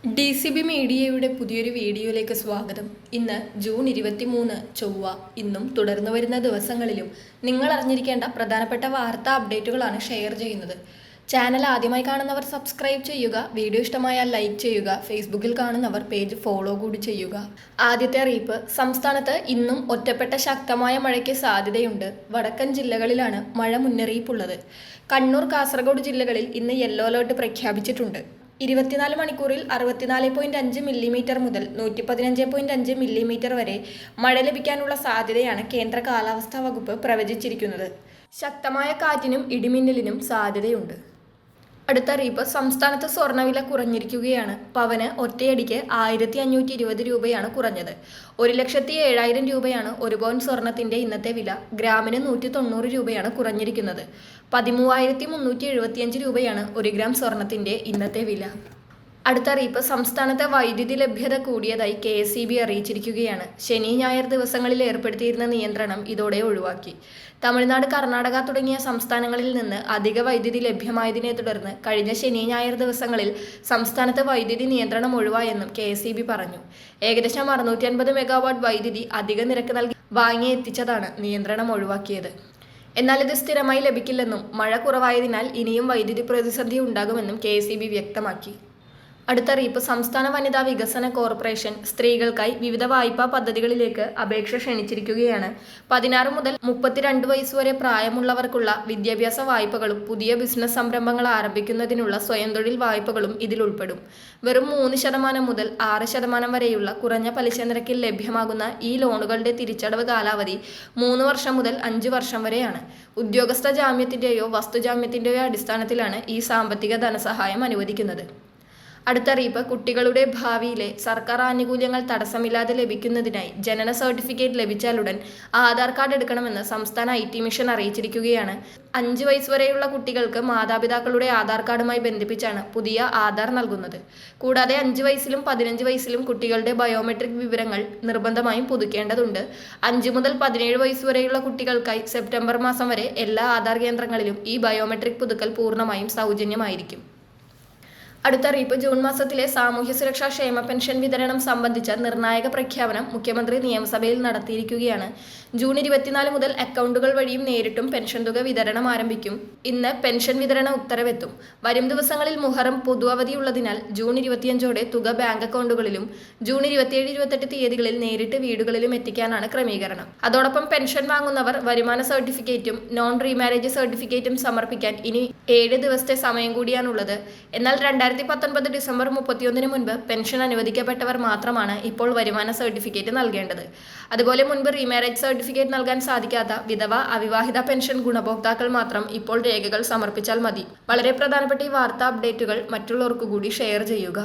DCB മീഡിയയുടെ പുതിയൊരു വീഡിയോയിലേക്ക് സ്വാഗതം. ഇന്ന് ജൂൺ 23 ചൊവ്വ. ഇന്നും തുടർന്നു വരുന്ന ദിവസങ്ങളിലും നിങ്ങൾ അറിഞ്ഞിരിക്കേണ്ട പ്രധാനപ്പെട്ട വാർത്താ അപ്ഡേറ്റുകളാണ് ഷെയർ ചെയ്യുന്നത്. ചാനൽ ആദ്യമായി കാണുന്നവർ സബ്സ്ക്രൈബ് ചെയ്യുക, വീഡിയോ ഇഷ്ടമായാൽ ലൈക്ക് ചെയ്യുക, ഫേസ്ബുക്കിൽ കാണുന്നവർ പേജ് ഫോളോ കൂടി ചെയ്യുക. ആദ്യത്തെ അറിയിപ്പ്, സംസ്ഥാനത്ത് ഇന്നും ഒറ്റപ്പെട്ട ശക്തമായ മഴയ്ക്ക് സാധ്യതയുണ്ട്. വടക്കൻ ജില്ലകളിലാണ് മഴ മുന്നറിയിപ്പുള്ളത്. കണ്ണൂർ, കാസർഗോഡ് ജില്ലകളിൽ ഇന്ന് യെല്ലോ അലേർട്ട് പ്രഖ്യാപിച്ചിട്ടുണ്ട്. 24 മണിക്കൂറിൽ 64.5 മില്ലിമീറ്റർ മുതൽ 115.5 മില്ലിമീറ്റർ വരെ മഴ ലഭിക്കാനുള്ള സാധ്യതയാണ് കേന്ദ്ര കാലാവസ്ഥാ വകുപ്പ് പ്രവചിച്ചിരിക്കുന്നത്. ശക്തമായ കാറ്റിനും ഇടിമിന്നലിനും സാധ്യതയുണ്ട്. അടുത്ത അറിയിപ്പ്, സംസ്ഥാനത്ത് സ്വർണ്ണവില കുറഞ്ഞിരിക്കുകയാണ്. പവന് ഒറ്റയടിക്ക് 1520 രൂപയാണ് കുറഞ്ഞത്. 1,07,000 രൂപയാണ് ഒരു പവൻ സ്വർണത്തിന്റെ ഇന്നത്തെ വില. ഗ്രാമിന് 190 രൂപയാണ് കുറഞ്ഞിരിക്കുന്നത്. 13,375 രൂപയാണ് 1 ഗ്രാം സ്വർണത്തിന്റെ ഇന്നത്തെ വില. അടുത്ത അറിയിപ്പ്, സംസ്ഥാനത്തെ വൈദ്യുതി ലഭ്യത കൂടിയതായി KSEB അറിയിച്ചിരിക്കുകയാണ്. ശനി, ഞായർ ദിവസങ്ങളിൽ ഏർപ്പെടുത്തിയിരുന്ന നിയന്ത്രണം ഇതോടെ ഒഴിവാക്കി. തമിഴ്നാട്, കർണാടക തുടങ്ങിയ സംസ്ഥാനങ്ങളിൽ നിന്ന് അധിക വൈദ്യുതി ലഭ്യമായതിനെ തുടർന്ന് കഴിഞ്ഞ ശനി, ഞായർ ദിവസങ്ങളിൽ സംസ്ഥാനത്ത് വൈദ്യുതി നിയന്ത്രണം ഒഴിവായെന്നും KSEB പറഞ്ഞു. ഏകദേശം 650 മെഗാവാട്ട് വൈദ്യുതി അധിക നിരക്ക് നൽകി വാങ്ങി എത്തിച്ചതാണ് നിയന്ത്രണം ഒഴിവാക്കിയത്. എന്നാൽ ഇത് സ്ഥിരമായി ലഭിക്കില്ലെന്നും മഴ കുറവായതിനാൽ ഇനിയും വൈദ്യുതി പ്രതിസന്ധി ഉണ്ടാകുമെന്നും KSEB വ്യക്തമാക്കി. അടുത്ത അറിയിപ്പ്, സംസ്ഥാന വനിതാ വികസന കോർപ്പറേഷൻ സ്ത്രീകൾക്കായി വിവിധ വായ്പാ പദ്ധതികളിലേക്ക് അപേക്ഷ ക്ഷണിച്ചിരിക്കുകയാണ്. 16 മുതൽ 32 വയസ്സ് വരെ പ്രായമുള്ളവർക്കുള്ള വിദ്യാഭ്യാസ വായ്പകളും പുതിയ ബിസിനസ് സംരംഭങ്ങൾ ആരംഭിക്കുന്നതിനുള്ള സ്വയം തൊഴിൽ വായ്പകളും ഇതിൽ ഉൾപ്പെടും. വെറും 3% മുതൽ 6% വരെയുള്ള കുറഞ്ഞ പലിശ നിരക്കിൽ ലഭ്യമാകുന്ന ഈ ലോണുകളുടെ തിരിച്ചടവ് കാലാവധി 3 വർഷം മുതൽ 5 വർഷം വരെയാണ്. ഉദ്യോഗസ്ഥ ജാമ്യത്തിന്റെയോ വസ്തുജാമ്യത്തിന്റെയോ അടിസ്ഥാനത്തിലാണ് ഈ സാമ്പത്തിക ധനസഹായം അനുവദിക്കുന്നത്. അടുത്ത അറിയിപ്പ്, കുട്ടികളുടെ ഭാവിയിലെ സർക്കാർ ആനുകൂല്യങ്ങൾ തടസ്സമില്ലാതെ ലഭിക്കുന്നതിനായി ജനന സർട്ടിഫിക്കറ്റ് ലഭിച്ചാലുടൻ ആധാർ കാർഡ് എടുക്കണമെന്ന് സംസ്ഥാന IT മിഷൻ അറിയിച്ചിരിക്കുകയാണ്. 5 വയസ്സ് വരെയുള്ള കുട്ടികൾക്ക് മാതാപിതാക്കളുടെ ആധാർ കാർഡുമായി ബന്ധിപ്പിച്ചാണ് പുതിയ ആധാർ നൽകുന്നത്. കൂടാതെ 5 വയസ്സിലും 15 വയസ്സിലും കുട്ടികളുടെ ബയോമെട്രിക് വിവരങ്ങൾ നിർബന്ധമായും പുതുക്കേണ്ടതുണ്ട്. 5 മുതൽ 17 വയസ്സ് വരെയുള്ള കുട്ടികൾക്കായി സെപ്റ്റംബർ മാസം വരെ എല്ലാ ആധാർ കേന്ദ്രങ്ങളിലും ഈ ബയോമെട്രിക് പുതുക്കൽ പൂർണ്ണമായും സൗജന്യമായിരിക്കും. അടുത്ത അറിയിപ്പ്, ജൂൺ മാസത്തിലെ സാമൂഹ്യ സുരക്ഷാ ക്ഷേമ പെൻഷൻ വിതരണം സംബന്ധിച്ച നിർണായക പ്രഖ്യാപനം മുഖ്യമന്ത്രി നിയമസഭയിൽ നടത്തിയിരിക്കുകയാണ്. ജൂൺ 24 മുതൽ അക്കൗണ്ടുകൾ വഴിയും നേരിട്ടും പെൻഷൻ തുക വിതരണം ആരംഭിക്കും. ഇന്ന് പെൻഷൻ വിതരണ ഉത്തരവെത്തും. വരും ദിവസങ്ങളിൽ മുഹറം പൊതു അവധിയുള്ളതിനാൽ ജൂൺ 25ഓടെ തുക ബാങ്ക് അക്കൗണ്ടുകളിലും ജൂൺ 27, 28 തീയതികളിൽ നേരിട്ട് വീടുകളിലും എത്തിക്കാനാണ് ക്രമീകരണം. അതോടൊപ്പം പെൻഷൻ വാങ്ങുന്നവർ വരുമാന സർട്ടിഫിക്കറ്റും നോൺ റീമാരേജ് സർട്ടിഫിക്കറ്റും സമർപ്പിക്കാൻ ഇനി 7 ദിവസത്തെ സമയം കൂടിയാണുള്ളത്. എന്നാൽ 2019 ഡിസംബർ 31 മുൻപ് പെൻഷൻ അനുവദിക്കപ്പെട്ടവർ മാത്രമാണ് ഇപ്പോൾ വരുമാന സർട്ടിഫിക്കറ്റ് നൽകേണ്ടത്. അതുപോലെ മുൻപ് റീമാരേജ് സർട്ടിഫിക്കറ്റ് നൽകാൻ സാധിക്കാത്ത വിധവ, അവിവാഹിത പെൻഷൻ ഗുണഭോക്താക്കൾ മാത്രം ഇപ്പോൾ രേഖകൾ സമർപ്പിച്ചാൽ മതി. വളരെ പ്രധാനപ്പെട്ട ഈ വാർത്താ അപ്ഡേറ്റുകൾ മറ്റുള്ളവർക്ക് കൂടി ഷെയർ ചെയ്യുക.